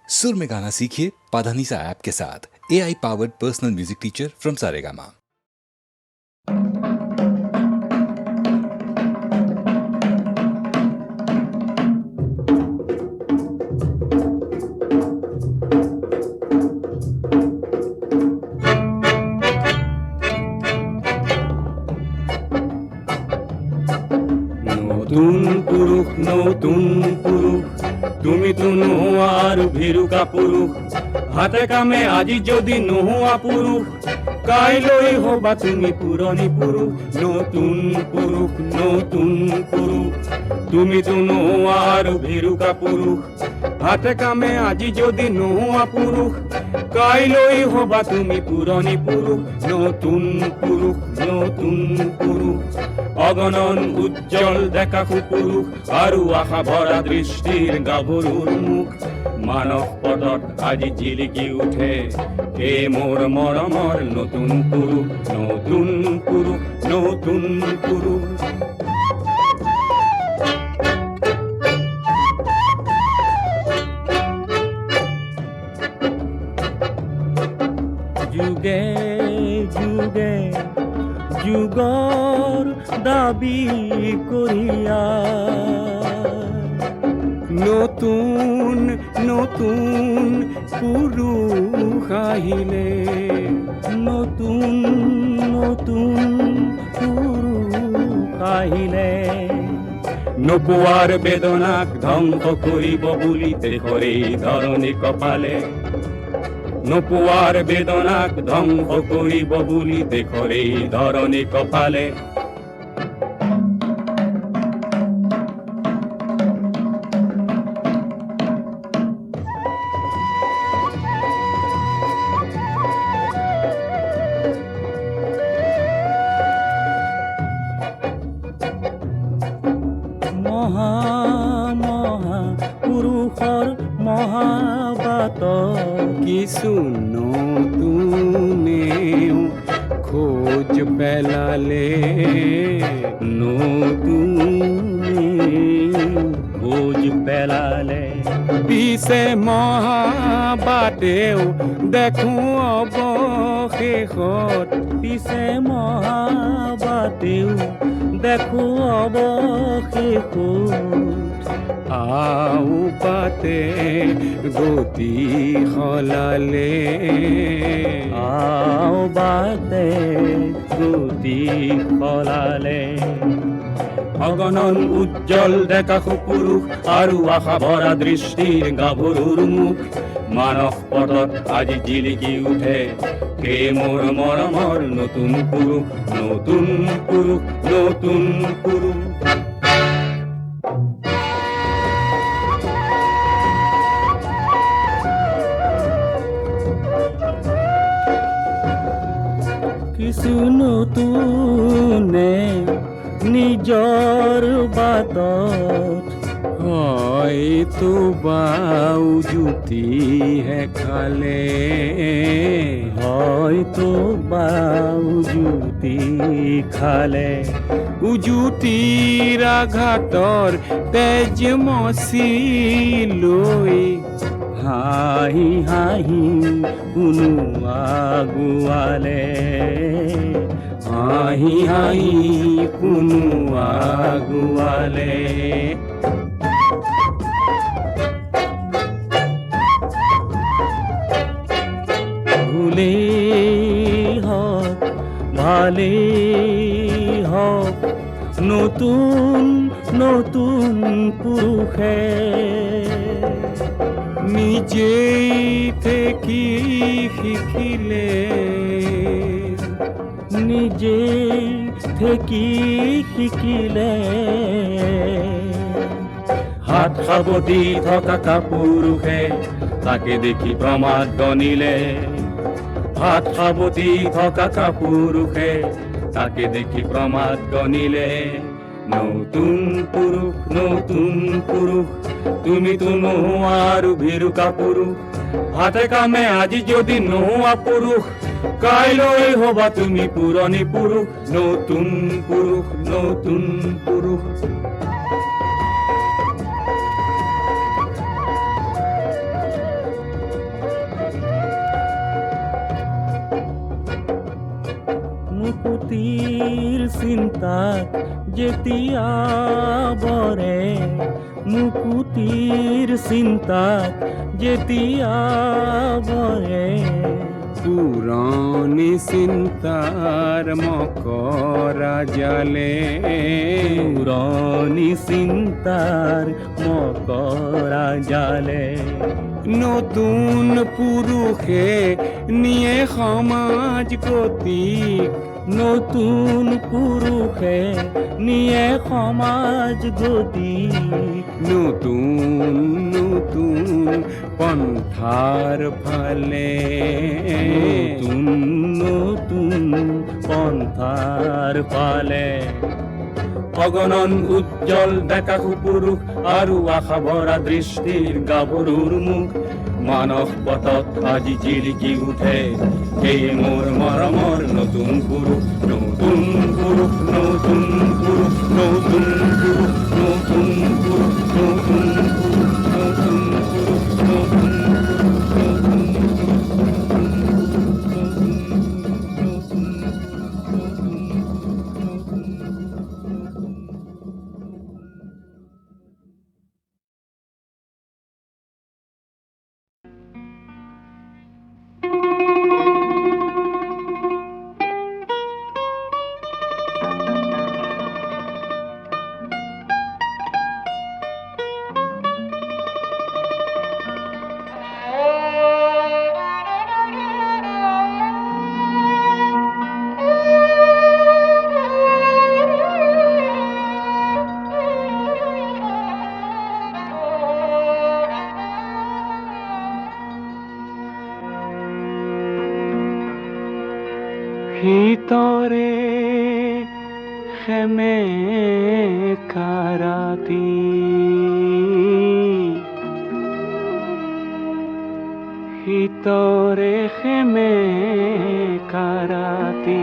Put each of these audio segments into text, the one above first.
सुर में गाना सीखिए पाधानीसा ऐप के साथ। AI powered personal music teacher from Saregama. নতুন পুৰুষ নতুন পুৰুষ তুমি তো নোহোৱা আৰু ভিৰুকা পুৰুষ হাতে কামে আজি যদি নোহোৱা পুৰুষ কাইলৈ হবা তুমি পুৰণি পুৰুষ নতুন পুৰুষ নতুন পুৰুষ তুমি তো নোহোৱা আৰু ভিৰুকা পুৰুষ হাতে কামে আজি যদি নোহোৱা পুৰুষ কাইলৈ হবা তুমি পুৰণি পুৰুষ নতুন পুৰুষ নতুন পুৰুষ অগণন উজ্জ্বল দেখা পুৰুষ আৰু আশা ভৰা দৃষ্টিৰ গাভৰুৰ মুখ মানৱ পদত আজি জিলিকি উঠে এই মোৰ মৰমৰ নতুন পুৰুষ নতুন পুৰুষ নতুন পুৰুষ যুগে যুগে যুগৰ দাবী কৰিয়া নতুন নতুন পুৰুষ আহিলে নতুন নতুন পুৰুষ আহিলে নোপোৱাৰ বেদনাক ধ্বংস কৰিব বুলি দেশৰে ধৰণী কপালে নোপোৱাৰ বেদনাক ধ্বংস কৰিব বুলি দেশৰে ধৰণী কপালে মহা মহা পুৰুষৰ মহাবাত কিছু নতুনেও খোজ পেলালে নতুনে খোজ পেলালে পিছে মহাবাতেও দেখো অৱশেষত পিছে মহাবাতেও দেখো অৱশেষত আও পাতে গতি সলালে আও বাতে গতি সলালে অগণন উজ্জ্বল দেখা পুৰুষ আৰু আশা ভৰা দৃষ্টিৰ গাভৰুৰ মুখ মানৱ পদত আজি জিলিকি উঠে কে মোৰ মৰমৰ নতুন পুৰুষ নতুন পুৰুষ নতুন পুৰুষ কিছু নতুনে নিজৰ বাটত হয়তো বাউ জুতিহে খালে হয়তো বাউ জুতি খালে উজুতিৰ আঘাতৰ তেজ মচি লৈ হাঁহি হাঁহি কোনো আগুৱালে হাঁহি হাঁহি কোনো আগুৱালে ভুলেই হওক ভালেই হওক নতুন নতুন পুৰুষে নিজেই থেকি শিকিলে নিজেই থেকি শিকিলে হাত সাৱটি থকা পুৰুষে তাকে দেখি প্ৰমাদ গণিলে হাত সাৱটি থকা পুৰুষে তাকে দেখি প্ৰমাদ গণিলে নতুন পুৰুষ নতুন পুৰুষ তুমি তো নোহোৱা আৰু ভিৰুকা পুৰুষ হাতে কামে আজি যদি নোহোৱা পুৰুষ কাইলৈ হবা তুমি পুৰণি পুৰুষ নতুন পুৰুষ নতুন পুৰুষ। চিন্তাত যেতিয়া বৰে মুকুতিৰ চিন্তাত যেতিয়া বৰে পুৰণি চিন্তাৰ মকৰা জালে পুৰণি চিন্তাৰ মকৰা জালে নতুন পুৰুষে নিয়ে সমাজ গতিক নতুন পুৰুষে নিয়ে সমাজ গতিক নতুন নতুন পন্থাৰ ফালে নতুন নতুন পন্থাৰ ফালে অগণন উজ্জ্বল ডেকা পুৰুষ আৰু আশা ভৰা দৃষ্টিৰ গাভৰুৰ মুখ মানস পথত আজি জিলিকি উঠে এই মোৰ মৰমৰ নতুন পুৰুষ নতুন পুৰুষ নতুন পুৰুষ নতুন পুৰুষ নতুন পুৰুষ নতুন পুৰুষ নতুন পুৰুষ নতুন ভিতৰে খেমে কাৰাতি ভিতৰে খেমে কাৰাতি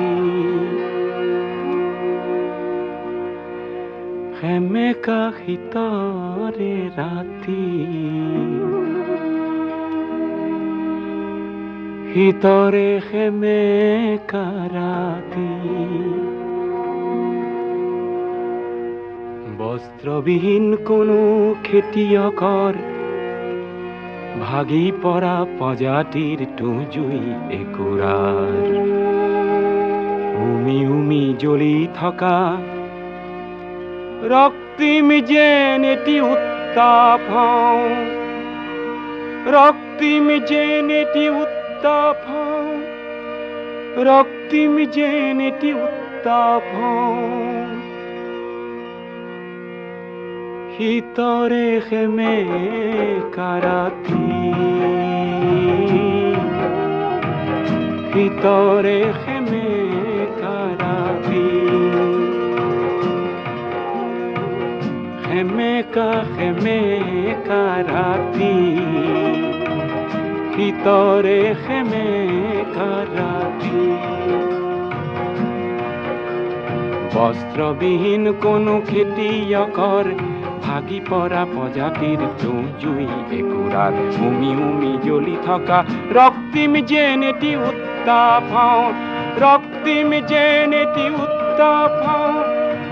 খেমে কা ভিতৰে ৰাতি ভিতৰে খেমে কাৰাতি বস্ত্ৰবিহীন কোনো খেতিয়কৰ ভাগি পৰা প্ৰজাতিৰ টুজুই একুৰাৰ উমি উমি জ্বলি থকা ৰক্তিম যেন এটি উত্তাপ ৰক্তিম যেন এটি উত্তাপ রক্তিম যেন এটি উত্তাপ ভিতরে খেমে কারাতি ভিতরে খেমে কারাতি খেমে কারাতি ভিতরে খেমে কারাতি বস্ত্রবিহীন কোনো খেতিয়কৰ ভাগি পৰা প্ৰজাতিৰ জুই একুৰাত উমি উমি জ্বলি থকা ৰক্তিম যেন এটি উত্তাপ ৰক্তিম যেন এটি উত্তাপ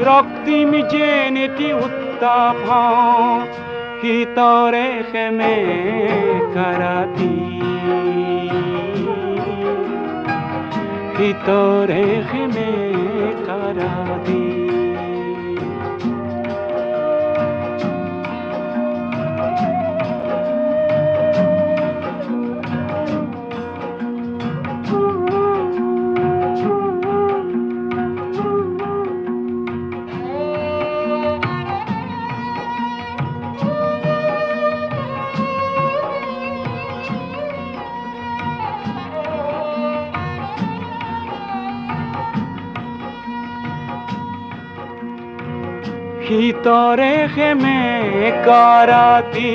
ৰক্তিম যেন এটি উত্তাপ ভিতৰে খেমে কাৰাতি ভিতৰে খেমে কাৰাতি ভিতৰে খেমে কাৰাতি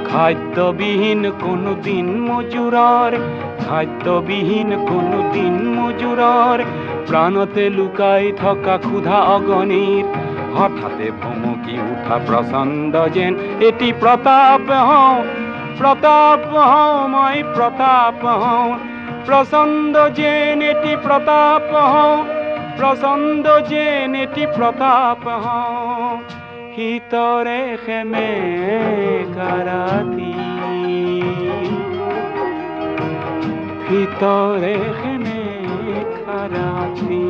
খাদ্যবিহীন কোনো দিন মজুৰৰ খাদ্যবিহীন কোনো দিন মজুৰৰ প্ৰাণতে লুকাই থকা ক্ষুধা অগণিৰ হঠাতে ভমকি উঠা প্ৰচণ্ড যেন এটি প্ৰতাপ হওঁ মই প্ৰতাপ হওঁ প্ৰচণ্ড যেন এটি প্ৰতাপ প্ৰচণ্ড যেন এটি প্ৰতাপ শীতৰে খেমে কাৰাতি শীতৰে খেমে কাৰাতি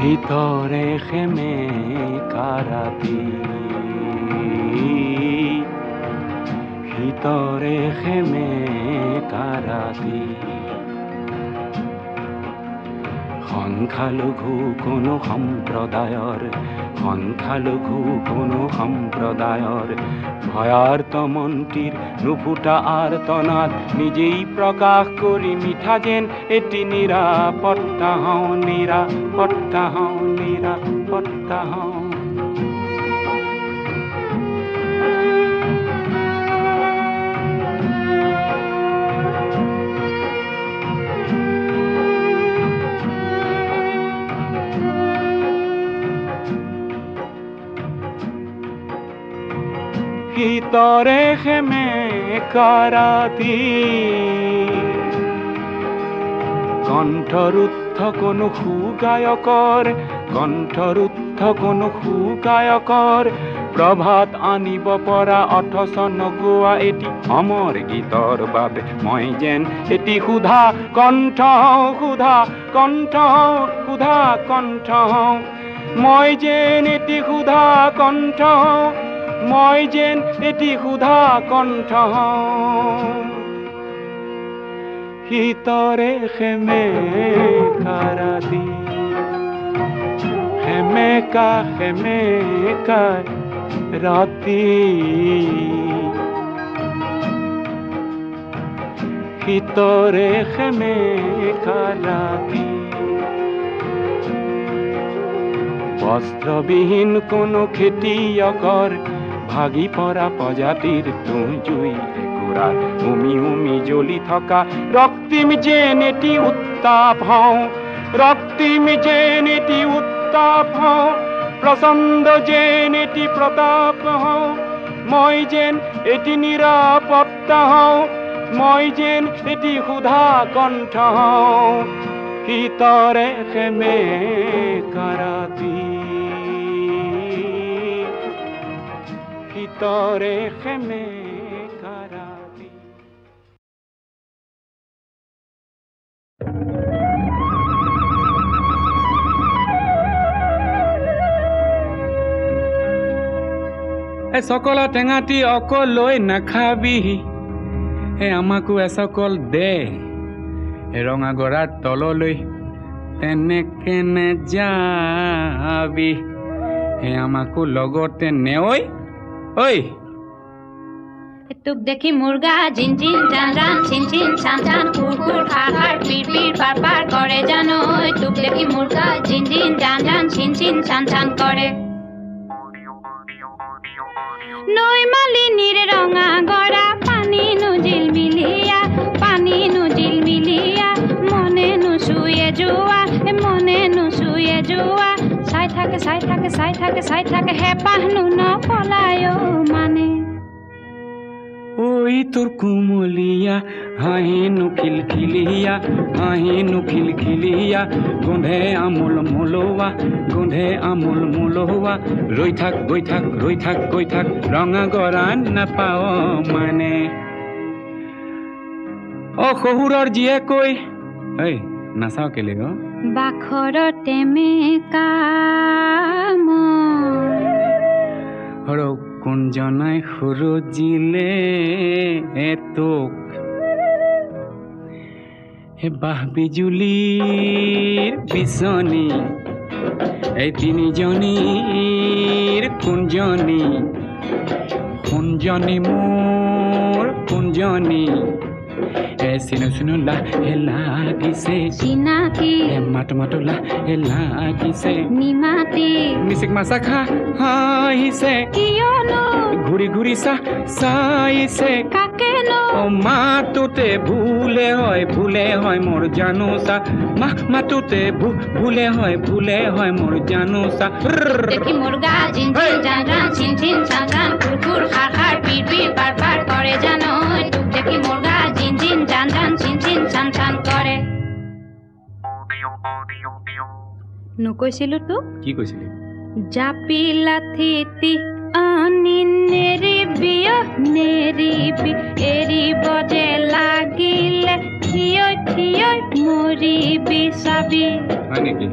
শীতৰে খেমে কাৰাতি শীতৰে খেমে কাৰাতি সংখ্যালঘু কোনো সম্প্ৰদায়ৰ ভয়াৰ্ত মন্ত্ৰীৰ নুফুটা আৰ্তনাদ নিজেই প্ৰকাশ কৰি মিঠা যেন এটি নিৰাপত্তা হওঁ শীতৰে খেমে কাৰাতি কণ্ঠৰুদ্ধ কোনো সুগায়কৰ প্ৰভাত আনিব পৰা অথচ নগোৱা এটি অমৰ গীতৰ বাবে মই যেন এটি ক্ষুধা কণ্ঠ মই যেন এটি ক্ষুধা কণ্ঠ শীতৰে খেমে কাৰাতি খেমেকা ৰাতি শীতৰে খেমে কাৰাতি বস্ত্ৰবিহীন কোনো খেতিয়কৰ ভাগি পৰা প্ৰজাতিৰ তুঁহ জুই একুৰাত উমি জ্বলি থকা ৰক্তিম যেন এটি উত্তাপ হওঁ প্ৰচণ্ড যেন এটি প্ৰতাপ মই যেন এটি নিৰাপত্তা মই যেন এটি ক্ষুধা কণ্ঠ শীতৰে খেমে কাৰাতি শীতৰে খেমে কাৰাতি সকল টেঙাটি অকল লৈ নাখাবি আমাকো এচকল দে ৰঙা গৰাৰ তললৈ তেনেকে নেযাবি আমাকো লগতে নেঐ ঐ তোক দেখি মুৰ্গা জিন জিন জান জান চিন চিন চান চান কুৰ কুৰ খাৰ খাৰ পিৰ পিৰ পাৰ পাৰ কৰে জানো তোক দেখি মুৰ্গা জিন জিন জান জান চিন চিন চান চান কৰে নৈ মালিনীৰ ৰঙা গৰা পানী নুজিল মিলিয়া মনে নুচুয়ে যোৱা চাই থাকে হেপাহ নপলায় মানে ঐ তোৰ কুমলীয়া হাঁহিনো খিলখিলিয়া গোন্ধে আমোল মোলোৱা ৰৈ থাক গৈ থাক ৰঙা গৰা নাপাওঁ মানে শহুৰৰ জীয়েকৈ ঐ নাচাওঁ কেলে বাখৰতে মেকাম কোনজনাই সুৰজিলে তোক বাহ বিজুলীৰ বিচনী এই তিনিজনীৰ কোনজনী মোৰ কোনজনী চিনো লাহে লাগিছে চিনাকি মাতো লাহে লাগিছে নিমাতি মিচিক মাছা হাঁহিছে কিয়নো ঘূৰি চাইছে কাকেনো মাতোতে ভুলে হয় মোৰ জানোচা মাতোতে ভুলে হয় মোৰ জানোচা দেখি মুর্গা ঝিনঝিন জানজান ছিনছিন ছানছান কুরকুর খার খার পির পির পার পার করে জানো টুক দেখি মুর্গা ঝিনঝিন জানজান ছিনছিন ছানছান করে নকৈছিলো তোক কি কৈছিলি জাপি লাথিতি আনি নেৰিবি এৰিব যে লাগিলে থিয় মৰিবি চাবি হয় নেকি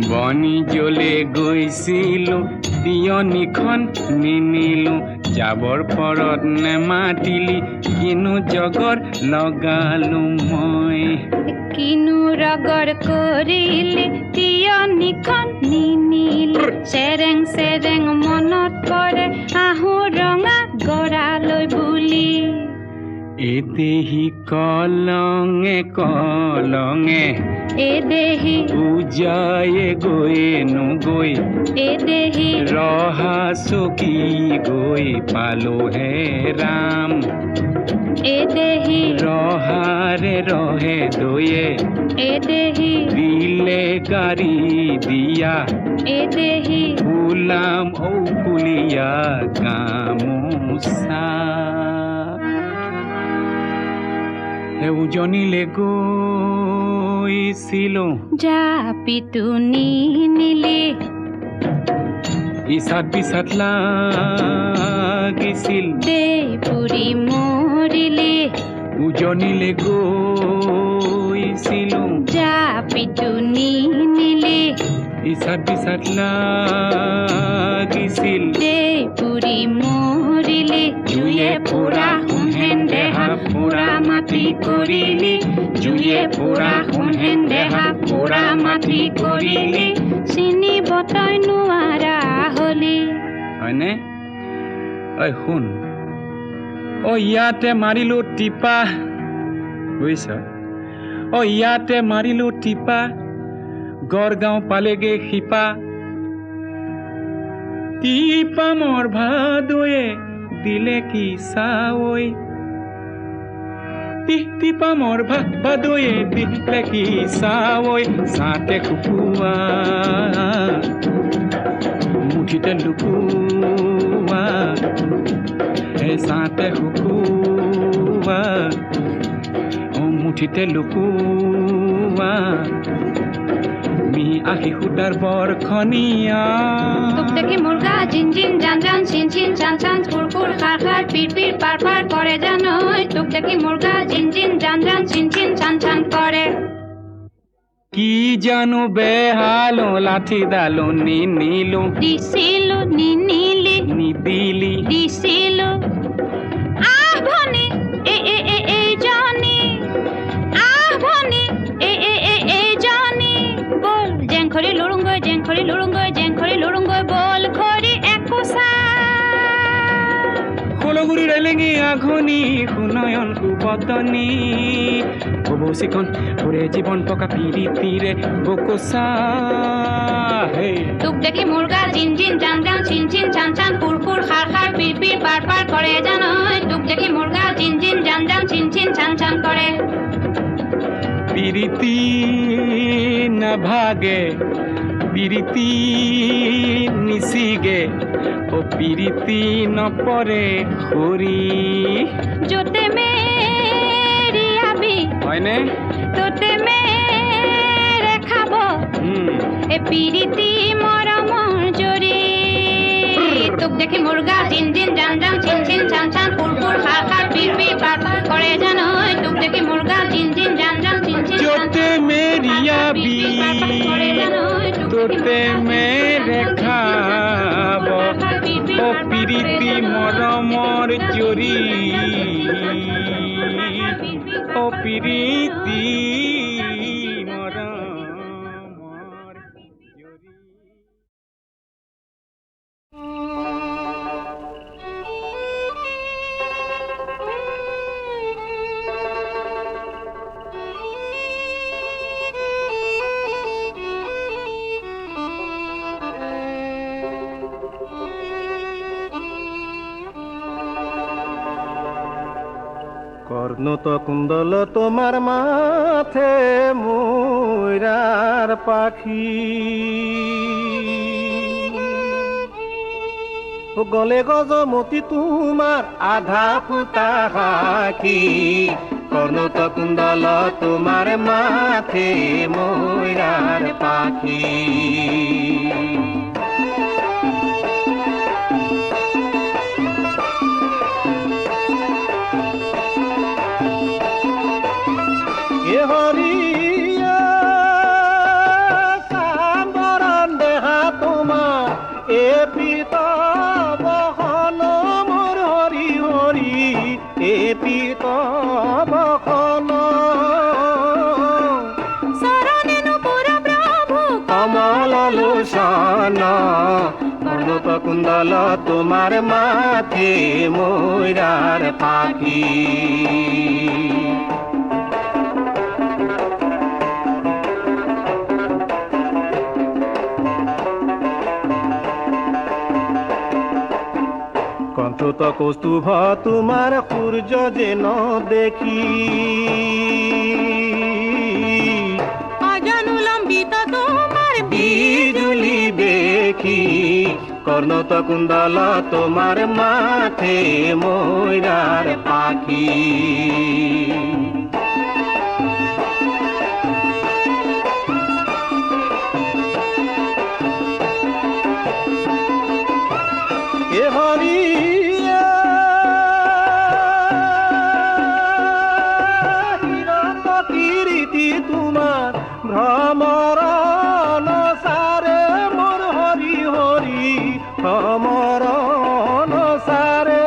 বনি জ্বলে গৈছিলো তিয়নিখন নিনিলো যাবৰ পৰত নেমাতিলি কিনো জগৰ লগালো মই কিনো ৰগৰ কৰিলি তিয়নিখন নিনিলি চেৰেং মনত পৰে আহো ৰঙা গৰালৈ বুলি এদেহি কলঙে এদেহি পূজায়ে গৈ এদেহি ৰহা চকী গৈ পালো হে ৰাম এদেহি ৰহাৰে ৰহে দয়ে এদেহি দিলে গাড়ী দিয়া এদেহি ফুলাম ফুলিয়া গামোচা উজনিলে গৈছিলো জাপিটো নিনিলি ইচাত বিচাত লাগিছিল দেই পুৰি মৰিলি উজনিলে গৈছিলো জাপিটো নিনিলি ইচাত বিচাত লাগিছিল দেই পুৰি মৰিলি জুয়ে পুৰা সোণহেন দেহা পুৰা মাটি কৰিলি জুয়ে পুৰা সোণহেন দেহা পুৰা মাটি কৰিলি চিনিব তই নোৱাৰা হলি হয়নে ঐ শুন ইয়াতে মাৰিলো টিপা বুজিছ ইয়াতে মাৰিলো টিপা গড়গাঁও পালেগে শিপা টিপা মোৰ ভাদয়ে দিলে কি চাৱৈ টিপা মোৰ ভাদয়ে দিলে কি চাৱৈ চাতে শুকুৱা মুঠিতে লুকুৱা চাতে শুকুৱা মুঠিতে লুকুৱা মি আহি সূতাৰ বৰখনীয়া তোক দেখি মুৰ্গা ঝিনঝিন জানজান ছিনছিন ছানছান কুৰকুৰ খাৰ খাৰ পিৰ পিৰ পাৰ পাৰ কৰে জানো তোক দেখি মুৰ্গা ঝিনঝিন জানজান ছিনছিন ছানছান কৰে কি জানো বেহালো লাঠি ডালো নিনিলো দিছিলো নিনিলি নিদিলি দিছিলো আহ ভনী এই জনী আহ ভনী এই জনী বল জেংখৰি লুৰুংগৈ বল খৰি একোচা কলগুৰি ৰেলেঙি আঘনি সুনয়ন সুবতনী কবচিকন ওৰে জীৱন পকা পিৰিতিৰে বকোচা তোক দেখি মুৰ্গা ঝিনঝিন জানজান ছিনছিন ছানছান কুৰকুৰ খাৰ খাৰ পিৰ পিৰ পাৰ পাৰ কৰে জানো তোক দেখি মুৰ্গা ঝিনঝিন জানজান ছিনছিন ছানছান কৰে পিৰিতি নাভাগে পিৰিতি নিচিগে পিৰিতি নপৰে খৰি য'তে মেৰিয়াবি হয়নে তোতে মেৰে খাব এ পিৰিতি মৰমৰ জৰি তোক দেখি মুৰ্গা ঝিনঝিন জানজান ছিনছিন ছানছান কুৰকুৰ খাৰ খাৰ পিৰ পিৰ পাৰ পাৰ কৰে জানো তোক দেখি মুৰ্গা ঝিনঝিন জানজান ছিনছিন য'তে মেৰিয়াবি তোতে মেৰে খাব পিৰিতি মৰমৰ জৰি পিৰিতি মৰমৰ জৰি কর্ণত কুণ্ডল তোমার মাথে ময়ূরার পাখি গলে গজমতি তোমার আধা ফুটা হাকি কর্ণত কুণ্ডল তোমার মাথে ময়ূরার পাখি এ হরিয়া সাম্বরণ দেহা তোমার এ পিত বহন মোর হরি হরি এ পিত বহন কমল লোচন কর্ণত কুণ্ডল তোমার মাথে ময়ূরার পাখি কণ্ঠত কৌস্তুভ তোমার সূর্য যেন দেখি অজানুলম্বিত তোমার বিজুলি দেখি কর্ণত কুণ্ডল তোমার মাথে ময়ূরার পাখি এ হরিয়া হিরণ কীর্তি তোমার ভ্রমর সারে মোর হরি হরি ভ্রমর সারে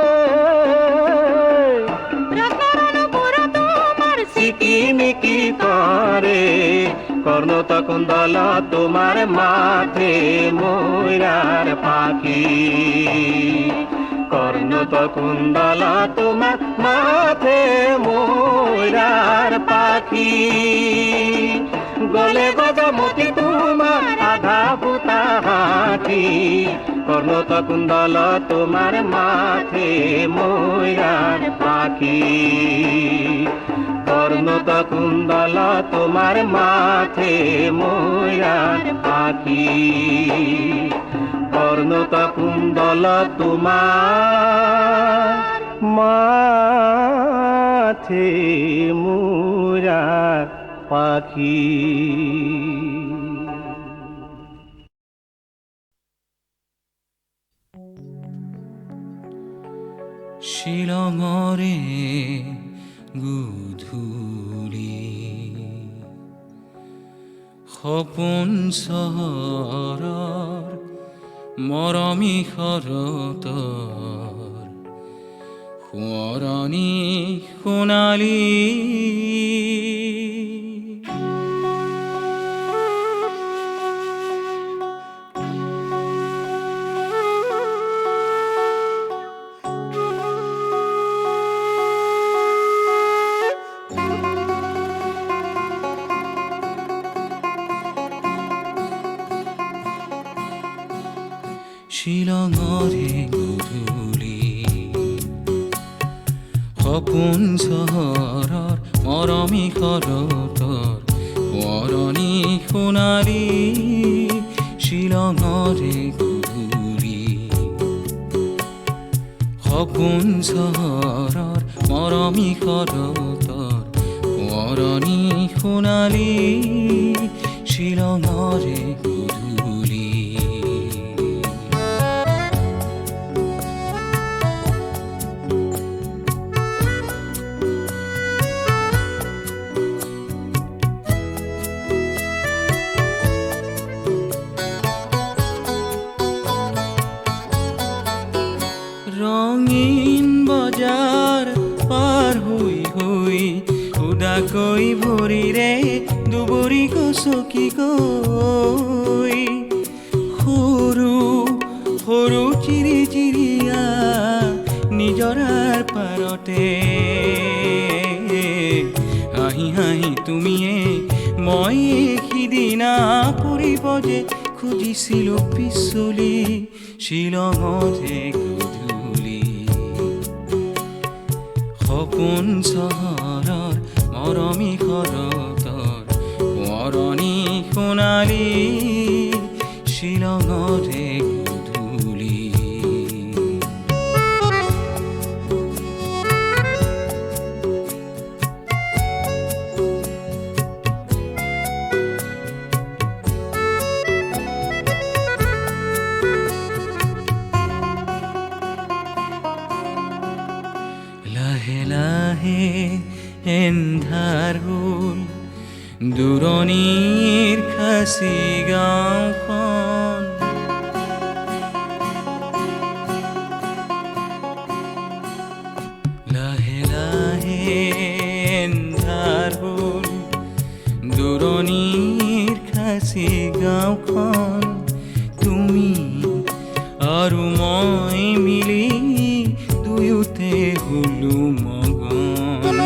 সিকিমিকি করে কর্ণত কুণ্ডল তোমার মাথে ময়ূরার পাখি কর্ণত কুণ্ডল তোমার মাথে ময়ূরার পাখি গলে গজমতি তোমার আধা ফুটা হাতি কর্ণত কুণ্ডল তোমার মাথে ময়ূরার পাখি কর্ণত কুণ্ডল তোমার মাথে ময়ূরার পাখি কর্ণত কুণ্ডল তোমার মাথে ময়ূরার পাখি শিলঙৰে গধূলি সপোন চহৰৰ মৰমী শৰতৰ সোঁৱৰণি সোণালী শিলঙৰে গধূলি সপোন চহৰৰ মৰমী শৰতৰ সোঁৱৰণি সোণালী শিলঙৰে গধূলি সপোন চহৰৰ মৰমী শৰতৰ সোঁৱৰণি সোণালী শিলঙৰে গধূলি ৰঙীন বজাৰ পাৰ হৈ হৈ উদাকৈ ভৰিৰে দুবৰি গছকি গৈ সৰু সৰু চিৰি চিৰিয়া নিজৰাৰ পাৰতে হাঁহি হাঁহি তুমিয়ে মই সিদিনা পৰিব যে খুজিছিলো পিছলি শিলঙতে গধূলি সপোন চহৰৰ মৰমী শৰতৰ সোঁৱৰণি সোণালী শ্বিলঙৰে গধূলি। লাহে লাহে এন্ধাৰ হ'ল দূৰণিৰ খাচী গাঁওখন। লাহে লাহে এন্ধাৰ হ'ল দূৰণিৰ খাচী গাঁওখন। তুমি আৰু মই মিলি দুয়োতে হলো মগন।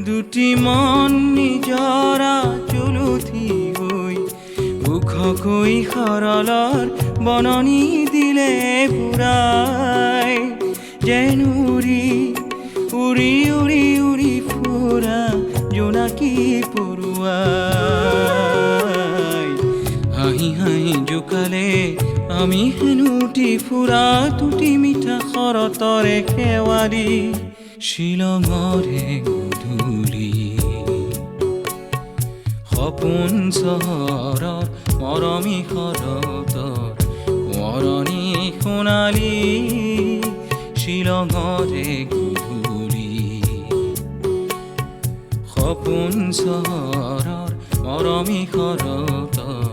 দুটি মন নিজৰা চুলুঠি হৈ ওখকৈ সৰলৰ বননি দিলে পুৰাই। যেন উৰি উৰি উৰি উৰি ফুৰা জোনাকী পৰুৱাই। হাঁহি হাঁহি জোকালে আমি হেনুটি ফুৰা তুটি মিঠা শৰতৰে শেৱালি শ্বিলঙৰে গধূলি। সপোন চহৰৰ মৰমী শৰতৰ সোঁৱৰণি সোণালী শ্বিলঙৰে গধূলি। সপোন চহৰৰ মৰমী শৰতৰ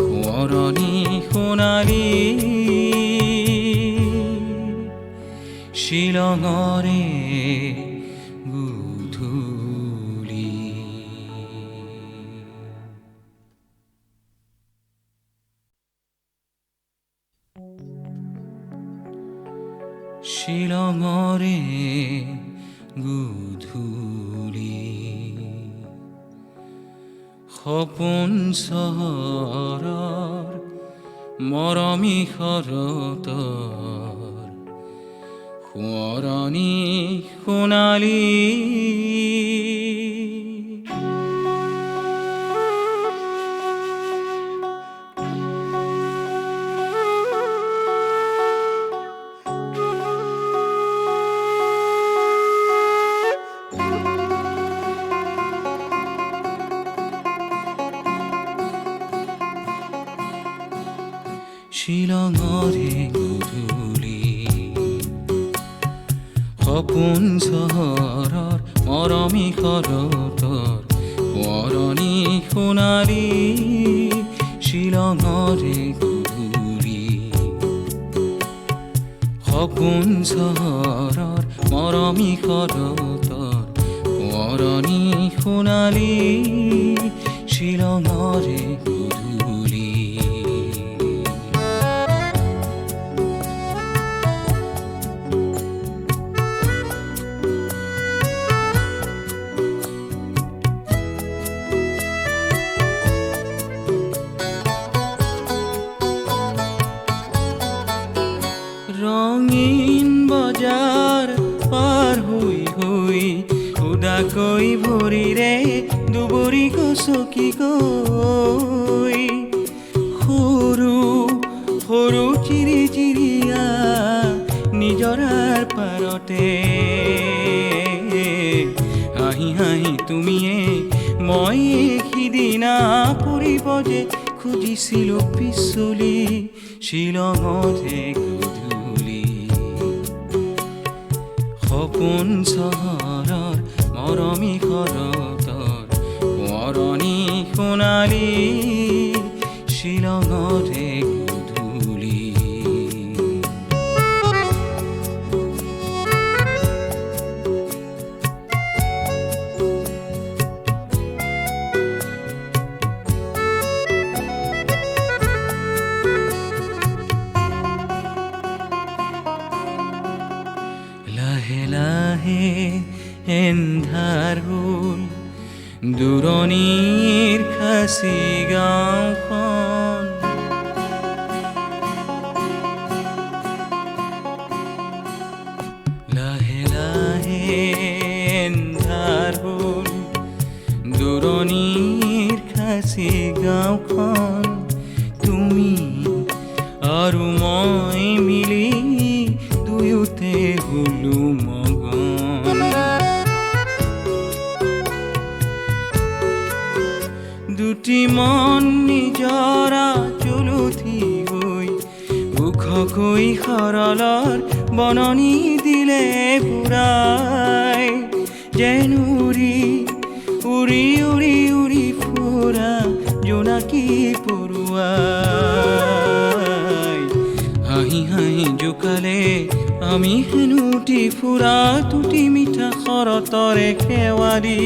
সোঁৱৰণি সোণালী শ্বিলঙৰে গধূলি। শ্বিলঙৰে গধূলি। সপোন চহৰৰ মৰমী শৰতৰ সোঁৱৰণি সোণালী শ্বিলঙৰে গধূলি। সপোন চহৰৰ মৰমী শৰতৰ সোঁৱৰণি সোণালী শ্বিলঙৰে গধূলি। সপোন চহৰৰ মৰমী শৰতৰ সোঁৱৰণি সোণালী শ্বিলঙৰে গধূলি। ৰঙীন বজাৰ পাৰ হৈ হৈ উদাকৈ ভৰিৰে দুবৰি গছকি গৈ সৰু সৰু চিৰি চিৰিয়া নিজৰাৰ পাৰতে হাঁহি হাঁহি তুমিয়ে মই সিদিনা পৰিব যে খুজিছিলো পিছলি শ্বিলঙতে গধূলি। সপোন চহৰৰ মৰমী শৰতৰ সোঁৱৰণি সোণালী শ্বিলঙতে গধূলি। লাহে লাহে এন্ধাৰ হ'ল দূৰণিৰ খাচী গাঁওখন। গাঁওখন তুমি আৰু মই মিলি দুয়োতে হলো মগন দুটি মন নিজৰা চুলুঠি হৈ ওখকৈ সৰলৰ বননি দিলে পুৰাই যেন উৰি উৰি উৰি উৰি ফুৰা জোনাকী পৰুৱাই হাঁহি হাঁহি জোকালে আমি হেনুটি ফুৰা তুটি মিঠা শৰতৰে খেৱালি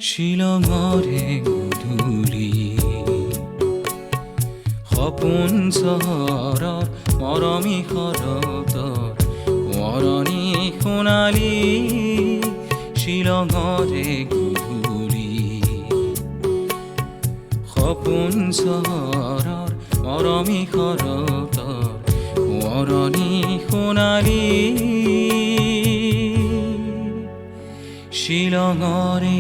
শ্বিলঙৰে গধূলি সপোন চহৰৰ মৰমী শৰতৰ মৰণি সোণালী শ্বিলঙৰে গধূলি সপোন চহৰৰ মৰমী শৰতৰ মৰণি সোণালী শ্বিলঙৰে